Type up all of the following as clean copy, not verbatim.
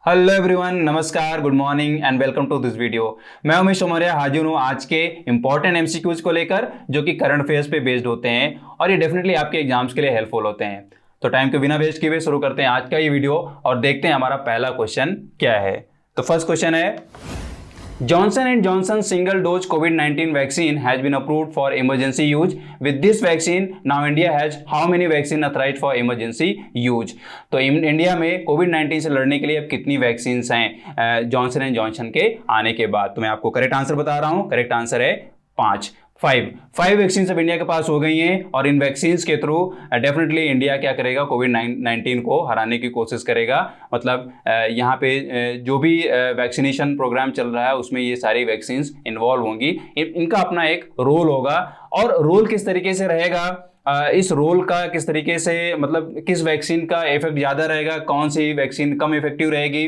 Hello everyone, नमस्कार, good morning and welcome to this video. मैं उमेश सोमरिया हाजिर हूँ आज के इंपॉर्टेंट एमसीक्यूज को लेकर, जो कि करंट अफेयर्स पे बेस्ड होते हैं और ये डेफिनेटली आपके एग्जाम्स के लिए हेल्पफुल होते हैं। तो टाइम को बिना वेस्ट किए हुए शुरू करते हैं आज का ये वीडियो और देखते हैं हमारा पहला क्वेश्चन क्या है। तो फर्स्ट क्वेश्चन है, Johnson and Johnson single dose COVID-19 vaccine has been approved for emergency use. With this vaccine, now India has how many vaccine authorized for emergency use? तो इंडिया में कोविड-19 से लड़ने के लिए अब कितनी वैक्सीन हैं जॉनसन एंड जॉनसन के आने के बाद? तो मैं आपको करेक्ट आंसर बता रहा हूँ। करेक्ट आंसर है 5 वैक्सीन अब इंडिया के पास हो गई हैं और इन वैक्सीन के थ्रू डेफिनेटली इंडिया क्या करेगा, कोविड-19 को हराने की कोशिश करेगा। मतलब यहाँ पे जो भी वैक्सीनेशन प्रोग्राम चल रहा है उसमें ये सारी वैक्सीन इन्वॉल्व होंगी। इनका अपना एक रोल होगा और रोल किस तरीके से रहेगा, इस रोल का किस तरीके से, मतलब किस वैक्सीन का इफेक्ट ज़्यादा रहेगा, कौन सी वैक्सीन कम इफेक्टिव रहेगी,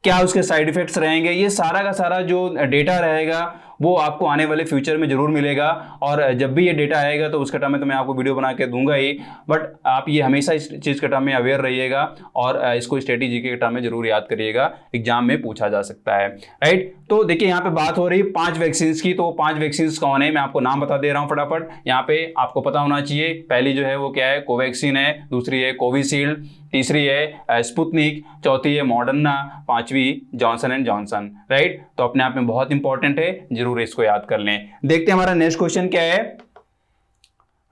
क्या उसके साइड इफेक्ट्स रहेंगे, ये सारा का सारा जो डेटा रहेगा वो आपको आने वाले फ्यूचर में जरूर मिलेगा। और जब भी ये डेटा आएगा तो उसके टर्म में तो मैं आपको वीडियो बना के दूंगा ही, बट आप ये हमेशा इस चीज़ के टर्म में अवेयर रहिएगा और इसको स्ट्रेटेजी के टर्म में जरूर याद करिएगा, एग्जाम में पूछा जा सकता है। राइट, तो देखिए यहाँ पे बात हो रही 5 वैक्सीन की। तो 5 वैक्सीन कौन है, मैं आपको नाम बता दे रहा हूँ फटाफट। यहाँ पे आपको पता होना चाहिए, पहली जो है वो क्या है, कोवैक्सीन है, दूसरी है कोविशील्ड, तीसरी है स्पुतनिक, चौथी है मॉडर्ना, पांचवी जॉनसन एंड जॉनसन। राइट, तो अपने आप में बहुत इंपॉर्टेंट है, जरूर इसको याद कर लें। देखते हैं हमारा नेक्स्ट क्वेश्चन क्या है।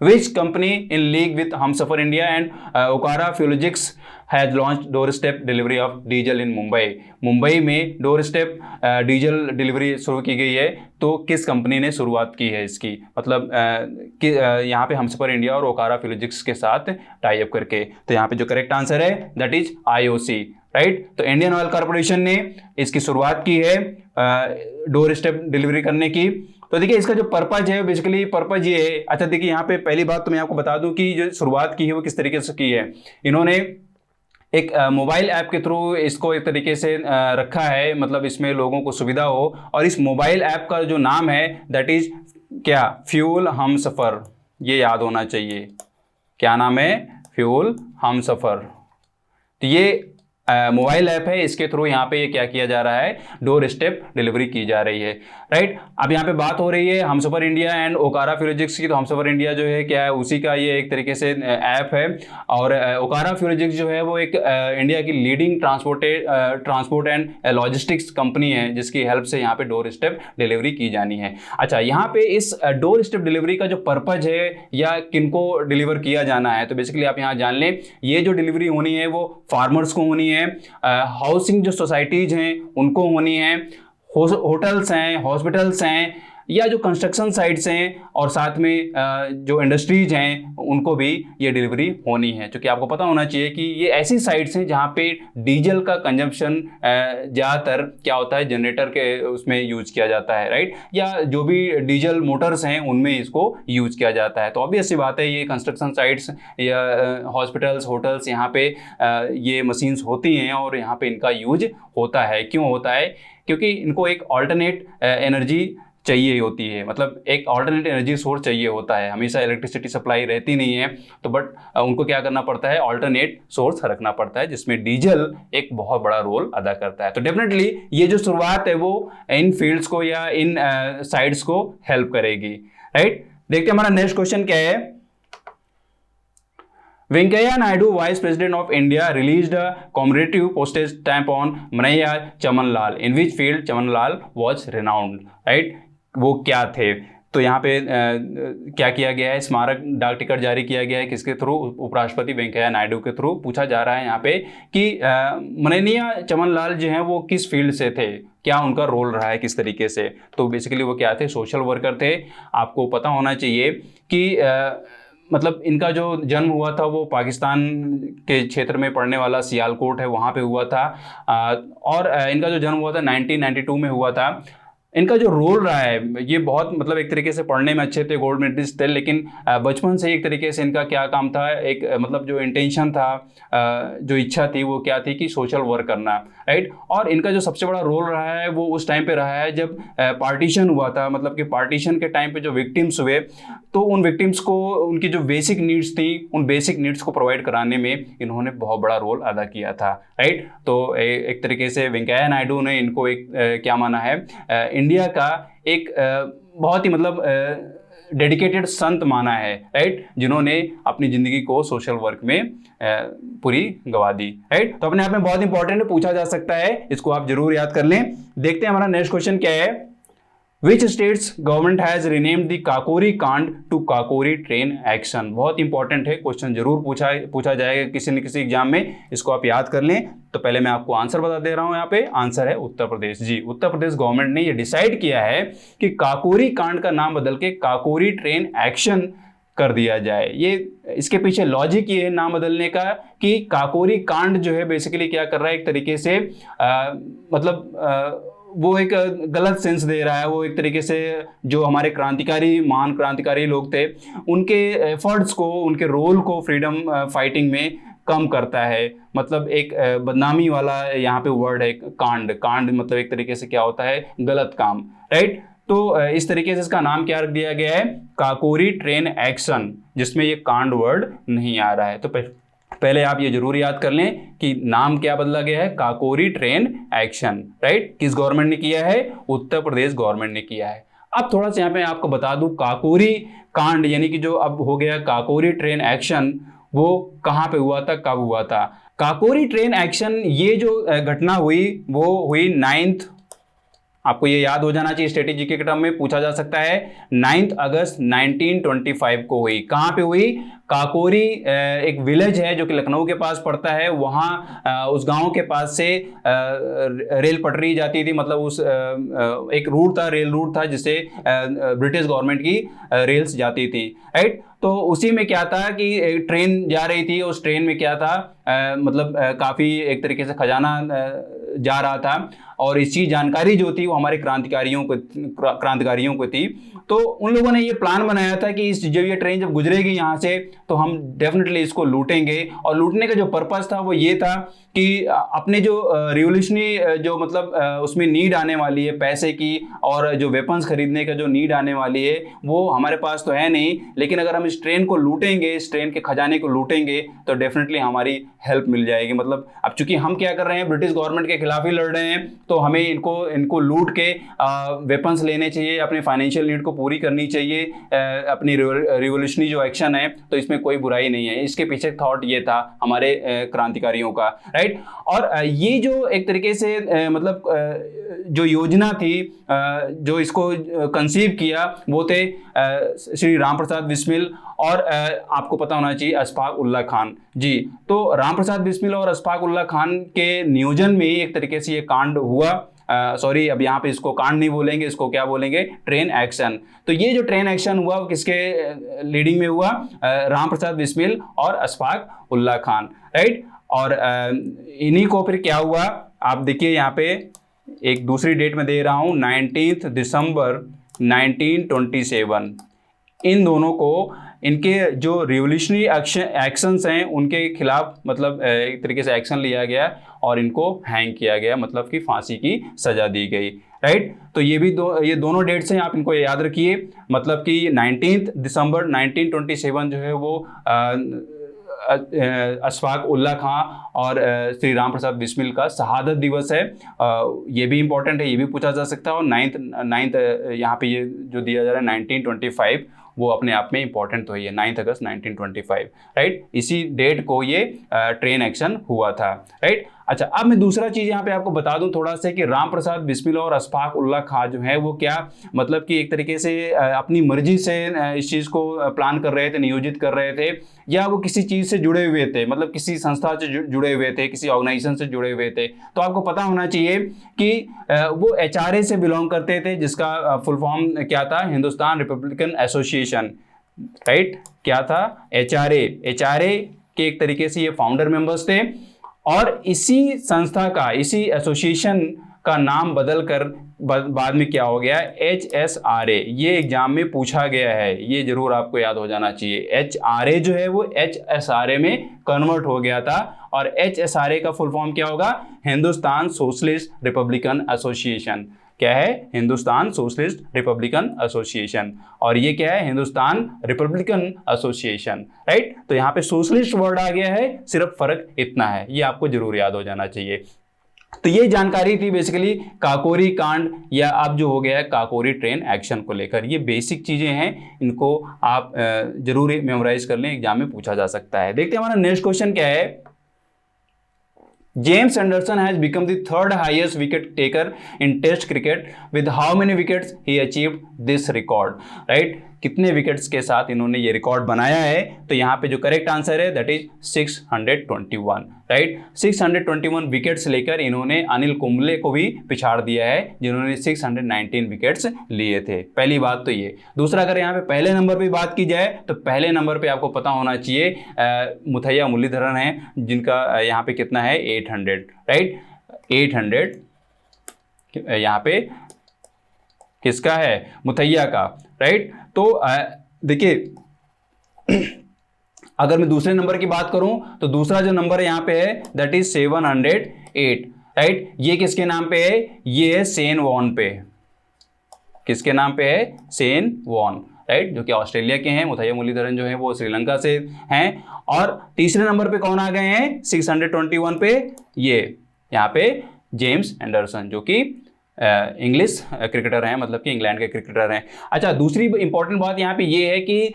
Which company in league with Humsafar India and Okara Fulogics has launched doorstep delivery of diesel in Mumbai? Mumbai में डोरस्टेप डीजल डिलीवरी शुरू की गई है। तो किस कंपनी ने शुरुआत की है इसकी, मतलब यहाँ पे हमसफर इंडिया और ओकारा फ्यूलोजिक्स के साथ टाई अप करके। तो यहाँ पे जो करेक्ट आंसर है दैट इज IOC। राइट, तो इंडियन ऑयल कॉर्पोरेशन ने इसकी शुरुआत की है डोर स्टेप डिलीवरी करने की। तो देखिए इसका जो पर्पज है, बेसिकली पर्पज ये है। अच्छा देखिए यहाँ पे पहली बात तो मैं आपको बता दूं कि जो शुरुआत की है वो किस तरीके से की है। इन्होंने एक मोबाइल ऐप के थ्रू इसको एक तरीके से रखा है, मतलब इसमें लोगों को सुविधा हो। और इस मोबाइल ऐप का जो नाम है दैट इज क्या, फ्यूल हमसफर। ये याद होना चाहिए, क्या नाम है, फ्यूल हमसफर। तो ये मोबाइल ऐप है, इसके थ्रू यहाँ पे ये क्या किया जा रहा है, डोर स्टेप डिलीवरी की जा रही है। राइट, अब यहाँ पे बात हो रही है हमसफर इंडिया एंड ओकारा फ्यूलोजिक्स की। तो हमसफर इंडिया जो है क्या है, उसी का ये एक तरीके से ऐप है। और ओकारा फ्यूलोजिक्स जो है वो एक इंडिया की leading transport and logistics company है, जिसकी हेल्प से यहाँ पे डोर स्टेप डिलीवरी की जानी है। अच्छा, यहाँ पे इस डोर स्टेप डिलीवरी का जो पर्पज है या किनको डिलीवर किया जाना है, तो बेसिकली आप यहाँ जान लें, ये जो डिलीवरी होनी है वो फार्मर्स को होनी है, हाउसिंग जो सोसाइटीज हैं उनको होनी है, होटल्स हैं, हॉस्पिटल्स हैं, या जो कंस्ट्रक्शन साइट्स हैं, और साथ में जो इंडस्ट्रीज हैं उनको भी ये डिलीवरी होनी है। क्योंकि आपको पता होना चाहिए कि ये ऐसी साइट्स हैं जहाँ पे डीजल का कंजम्पशन ज़्यादातर क्या होता है, जनरेटर के उसमें यूज किया जाता है। राइट, या जो भी डीजल मोटर्स हैं उनमें इसको यूज किया जाता है। तो ऑब्वियस सी बात है, ये कंस्ट्रक्शन साइट्स या हॉस्पिटल्स, होटल्स, यहाँ पे ये मशीन्स होती हैं और यहाँ पे इनका यूज होता है। क्यों होता है, क्योंकि इनको एक ऑल्टरनेट एनर्जी चाहिए होती है, मतलब एक ऑल्टरनेट एनर्जी सोर्स चाहिए होता है। हमेशा इलेक्ट्रिसिटी सप्लाई रहती नहीं है, तो बट उनको क्या करना पड़ता है, ऑल्टरनेट सोर्स रखना पड़ता है, जिसमें डीजल एक बहुत बड़ा रोल अदा करता है। तो डेफिनेटली ये जो शुरुआत है वो इन फील्ड्स को या इन साइड्स को हेल्प करेगी। राइट, देखते हैं हमारा नेक्स्ट क्वेश्चन क्या है। Venkaiah Naidu, Vice President of India, released a commemorative postage stamp on Manaiya Chamanlal, in which field Chamanlal was renowned. Right? वो क्या थे? तो यहाँ पे क्या किया गया है, स्मारक डाक टिकट जारी किया गया है, किसके थ्रू, उपराष्ट्रपति वेंकैया नायडू के थ्रू। पूछा जा रहा है यहाँ पे कि मनैया चमनलाल जो हैं वो किस फील्ड से थे, क्या उनका रोल रहा है, किस तरीके से। तो बेसिकली वो क्या थे, सोशल वर्कर थे। आपको पता होना चाहिए कि मतलब इनका जो जन्म हुआ था वो पाकिस्तान के क्षेत्र में पड़ने वाला सियालकोट है, वहाँ पे हुआ था। और इनका जो जन्म हुआ था 1992 में हुआ था। इनका जो रोल रहा है ये बहुत मतलब एक तरीके से पढ़ने में अच्छे थे, गोल्ड मेडलिस्ट थे, लेकिन बचपन से एक तरीके से इनका क्या काम था, एक मतलब जो इंटेंशन था, जो इच्छा थी वो क्या थी कि सोशल वर्क करना, राइट। और इनका जो सबसे बड़ा रोल रहा है वो उस टाइम पे रहा है जब पार्टीशन हुआ था, मतलब कि पार्टीशन के टाइम पे जो विक्टिम्स हुए तो उन विक्टिम्स को उनकी जो बेसिक नीड्स थी उन बेसिक नीड्स को प्रोवाइड कराने में इन्होंने बहुत बड़ा रोल अदा किया था, राइट। तो एक तरीके से वेंकैया नायडू ने इनको एक क्या माना है, इंडिया का एक बहुत ही मतलब डेडिकेटेड संत माना है, राइट, जिन्होंने अपनी जिंदगी को सोशल वर्क में पूरी गवा दी, राइट। तो अपने आप में बहुत इंपॉर्टेंट पूछा जा सकता है, इसको आप जरूर याद कर लें। देखते हैं हमारा नेक्स्ट क्वेश्चन क्या है। Which states government has renamed the Kakori कांड to काकोरी ट्रेन एक्शन? बहुत इंपॉर्टेंट है, क्वेश्चन जरूर पूछा जाएगा किसी न किसी एग्जाम में, इसको आप याद कर लें। तो पहले मैं आपको आंसर बता दे रहा हूं, यहाँ पे आंसर है उत्तर प्रदेश। जी, उत्तर प्रदेश गवर्नमेंट ने ये डिसाइड किया है कि काकोरी कांड का नाम बदल के काकोरी ट्रेन एक्शन कर दिया जाए। ये इसके पीछे लॉजिक ये है नाम बदलने का कि काकोरी कांड जो है बेसिकली क्या कर रहा है, एक तरीके से वो एक गलत सेंस दे रहा है, वो एक तरीके से जो हमारे क्रांतिकारी महान क्रांतिकारी लोग थे उनके एफर्ट्स को, उनके रोल को फ्रीडम फाइटिंग में कम करता है। मतलब एक बदनामी वाला यहाँ पे वर्ड है कांड। कांड मतलब एक तरीके से क्या होता है, गलत काम, राइट। तो इस तरीके से इसका नाम क्या रख दिया गया है, काकोरी ट्रेन एक्शन, जिसमें ये कांड वर्ड नहीं आ रहा है। तो पहले आप ये जरूर याद कर लें कि नाम क्या बदला गया है, काकोरी ट्रेन एक्शन, राइट। किस गवर्नमेंट ने किया है, उत्तर प्रदेश गवर्नमेंट ने किया है। अब थोड़ा सा यहाँ पे आपको बता दूं, काकोरी कांड यानी कि जो अब हो गया काकोरी ट्रेन एक्शन, वो कहाँ पे हुआ था, कब हुआ था। काकोरी ट्रेन एक्शन ये जो घटना हुई वो हुई 9th, आपको ये याद हो जाना चाहिए, स्ट्रेटेजी के टर्म में पूछा जा सकता है, 9 अगस्त 1925 को हुई। कहाँ पे हुई, काकोरी एक विलेज है जो कि लखनऊ के पास पड़ता है, वहाँ उस गांव के पास से रेल पटरी जाती थी, मतलब उस एक रूट था, रेल रूट था जिससे ब्रिटिश गवर्नमेंट की रेल्स जाती थी, राइट। तो उसी में क्या था कि ट्रेन जा रही थी, उस ट्रेन में क्या था मतलब काफ़ी एक तरीके से खजाना जा रहा था, और इसकी जानकारी जो थी वो हमारे क्रांतिकारियों को थी। तो उन लोगों ने ये प्लान बनाया था कि जब ये ट्रेन जब गुजरेगी यहाँ से तो हम डेफिनेटली इसको लूटेंगे, और लूटने का जो पर्पस था वो ये था कि अपने जो रिवोल्यूशनरी जो मतलब उसमें नीड आने वाली है पैसे की, और जो वेपन्स खरीदने का जो नीड आने वाली है वो हमारे पास तो है नहीं, लेकिन अगर हम इस ट्रेन को लूटेंगे, इस ट्रेन के खजाने को लूटेंगे तो डेफिनेटली हमारी हेल्प मिल जाएगी। मतलब अब चूंकि हम क्या कर रहे हैं, ब्रिटिश गवर्नमेंट के खिलाफ ही लड़ रहे हैं, तो हमें इनको लूट के वेपन्स लेने चाहिए, अपने फाइनेंशियल नीड को पूरी करनी चाहिए, अपनी रिवोल्यूशनरी जो एक्शन है, तो इसमें कोई बुराई नहीं है। इसके पीछे थॉट ये था हमारे क्रांतिकारियों का, राइट। और ये जो एक तरीके से मतलब जो योजना थी, जो इसको कंसीव किया, वो थे श्री राम प्रसाद बिस्मिल और आपको पता होना चाहिए अशफाक उल्ला खान। जी, तो राम प्रसाद बिस्मिल और अशफाक उल्ला खान के नियोजन में एक तरीके से ये कांड हुआ। सॉरी, अब यहाँ पे इसको कांड नहीं बोलेंगे, इसको क्या बोलेंगे, ट्रेन एक्शन। तो ये जो ट्रेन एक्शन हुआ वो किसके लीडिंग में हुआ, राम प्रसाद बिस्मिल और अशफाक उल्ला खान, राइट। और इन्हीं को फिर क्या हुआ, आप देखिए यहाँ पे एक दूसरी डेट में दे रहा हूँ, 19 दिसंबर 1927। इन दोनों को इनके जो रिवोल्यूशनरी एक्शंस हैं उनके खिलाफ मतलब एक तरीके से एक्शन लिया गया और इनको हैंग किया गया, मतलब कि फांसी की सजा दी गई, राइट। तो ये दोनों डेट्स हैं, आप इनको याद रखिए। मतलब कि 19 दिसंबर 1927 जो है वो अशफाक उल्ला खां और श्री राम प्रसाद बिस्मिल का शहादत दिवस है। ये भी इंपॉर्टेंट है, ये भी पूछा जा सकता है। और 9 यहाँ पे ये जो दिया जा रहा है 1925, वो अपने आप में इंपॉर्टेंट तो है, 9 अगस्त 1925, राइट। इसी डेट को ये ट्रेन एक्शन हुआ था, राइट। अच्छा, अब मैं दूसरा चीज़ यहाँ पे आपको बता दूं थोड़ा सा कि राम प्रसाद बिस्मिल और अशफाक उल्ला खां जो है वो क्या मतलब कि एक तरीके से अपनी मर्जी से इस चीज़ को प्लान कर रहे थे, नियोजित कर रहे थे, या वो किसी चीज़ से जुड़े हुए थे, मतलब किसी संस्था से जुड़े हुए थे, किसी ऑर्गेनाइजेशन से जुड़े हुए थे। तो आपको पता होना चाहिए कि वो HRA से बिलोंग करते थे, जिसका फुल फॉर्म क्या था, हिंदुस्तान रिपब्लिकन एसोसिएशन, राइट। क्या था, HRA के एक तरीके से ये फाउंडर मेंबर्स थे। और इसी संस्था का, इसी एसोसिएशन का नाम बदलकर बाद में क्या हो गया, HSRA, ये एग्जाम में पूछा गया है, ये जरूर आपको याद हो जाना चाहिए। HRA जो है वो HSRA में कन्वर्ट हो गया था, और HSRA का फुल फॉर्म क्या होगा, हिंदुस्तान सोशलिस्ट रिपब्लिकन एसोसिएशन। क्या है, हिंदुस्तान सोशलिस्ट रिपब्लिकन एसोसिएशन, और ये क्या है, हिंदुस्तान रिपब्लिकन एसोसिएशन, राइट। तो यहाँ पे सोशलिस्ट वर्ड आ गया है, सिर्फ फर्क इतना है, ये आपको जरूर याद हो जाना चाहिए। तो ये जानकारी थी बेसिकली काकोरी कांड, या अब जो हो गया है काकोरी ट्रेन एक्शन को लेकर। ये बेसिक चीजें हैं, इनको आप जरूर मेमोराइज कर लें, एग्जाम में पूछा जा सकता है। देखते हैं हमारा नेक्स्ट क्वेश्चन क्या है। James Anderson has become the third highest wicket taker in Test cricket. With how many wickets he achieved this record? Right? कितने विकेट्स के साथ इन्होंने ये रिकॉर्ड बनाया है? तो यहाँ पे जो करेक्ट आंसर है दैट इज 621, राइट। 621 विकेट्स लेकर इन्होंने अनिल कुंबले को भी पिछाड़ दिया है, जिन्होंने 619 विकेट्स लिए थे। पहली बात तो ये। दूसरा, अगर यहाँ पे पहले नंबर पे बात की जाए तो पहले नंबर पे आपको पता होना चाहिए मुथैया मुरलीधरन है, जिनका यहाँ पे कितना है 800, राइट। 800 यहाँ पे किसका है, मुथैया का, राइट। तो देखिए अगर मैं दूसरे नंबर की बात करूं तो दूसरा जो नंबर यहाँ पे है दैट इज 708, राइट। ये किसके नाम पे है, ये है सेन वॉन पे। किसके नाम पे है, सेन वॉन, राइट, जो कि ऑस्ट्रेलिया के हैं। मुथैया मुरलीधरन जो है वो श्रीलंका से हैं। और तीसरे नंबर पे कौन आ गए हैं 621 पे, ये यहाँ पे जेम्स एंडरसन, जो कि इंग्लिश क्रिकेटर हैं, मतलब कि इंग्लैंड के क्रिकेटर हैं। अच्छा, दूसरी इंपॉर्टेंट बात यहाँ पे ये है कि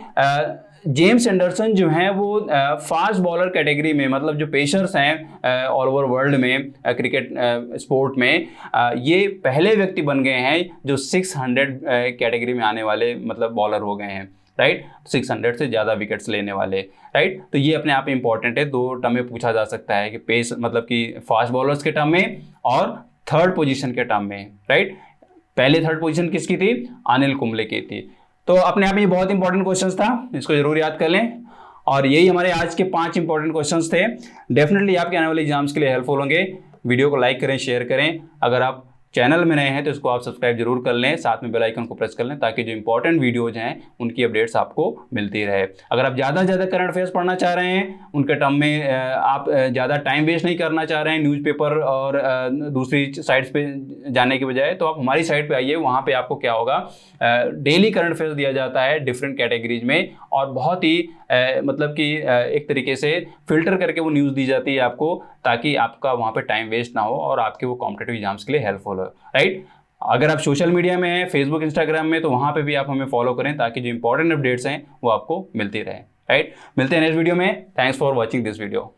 जेम्स एंडरसन जो हैं वो फास्ट बॉलर कैटेगरी में, मतलब जो पेसर्स हैं ऑल ओवर वर्ल्ड में क्रिकेट स्पोर्ट में, ये पहले व्यक्ति बन गए हैं जो 600 कैटेगरी में आने वाले मतलब बॉलर हो गए हैं, राइट। 600 से ज़्यादा विकेट्स लेने वाले, राइट। तो ये अपने आप में इंपॉर्टेंट है, दो टर्म में पूछा जा सकता है कि पेस मतलब कि फास्ट बॉलर्स के टर्म में और थर्ड पोजीशन के टर्म में, राइट। पहले थर्ड पोजीशन किसकी थी, अनिल कुंबले की थी। तो अपने आप में ये बहुत इंपॉर्टेंट क्वेश्चंस था, इसको जरूर याद कर लें। और यही हमारे आज के 5 इंपॉर्टेंट क्वेश्चंस थे। डेफिनेटली आपके आने वाले एग्जाम्स के लिए हेल्पफुल होंगे। वीडियो को लाइक करें, शेयर करें। अगर आप चैनल में नए हैं तो इसको आप सब्सक्राइब जरूर कर लें, साथ में बेल आइकन को प्रेस कर लें, ताकि जो इंपॉर्टेंट वीडियोज हैं उनकी अपडेट्स आपको मिलती रहे। अगर आप ज़्यादा से ज़्यादा करंट अफेयर्स पढ़ना चाह रहे हैं, उनके टर्म में आप ज़्यादा टाइम वेस्ट नहीं करना चाह रहे हैं न्यूज़पेपर और दूसरी साइट्स पे जाने के बजाय, तो आप हमारी साइट पे आइए। वहाँ पे आपको क्या होगा, डेली करंट अफेयर्स दिया जाता है डिफरेंट कैटेगरीज में, और बहुत ही मतलब कि एक तरीके से फिल्टर करके वो न्यूज़ दी जाती है आपको, ताकि आपका वहाँ पे टाइम वेस्ट ना हो और आपके वो कॉम्पिटिटिव एग्जाम्स के लिए हेल्पफुल हो, राइट। अगर आप सोशल मीडिया में हैं, फेसबुक इंस्टाग्राम में, तो वहाँ पे भी आप हमें फॉलो करें, ताकि जो इंपॉर्टेंट अपडेट्स हैं वो आपको मिलती रहे, राइट। मिलते हैं नेक्स्ट वीडियो में। Thanks for watching this video.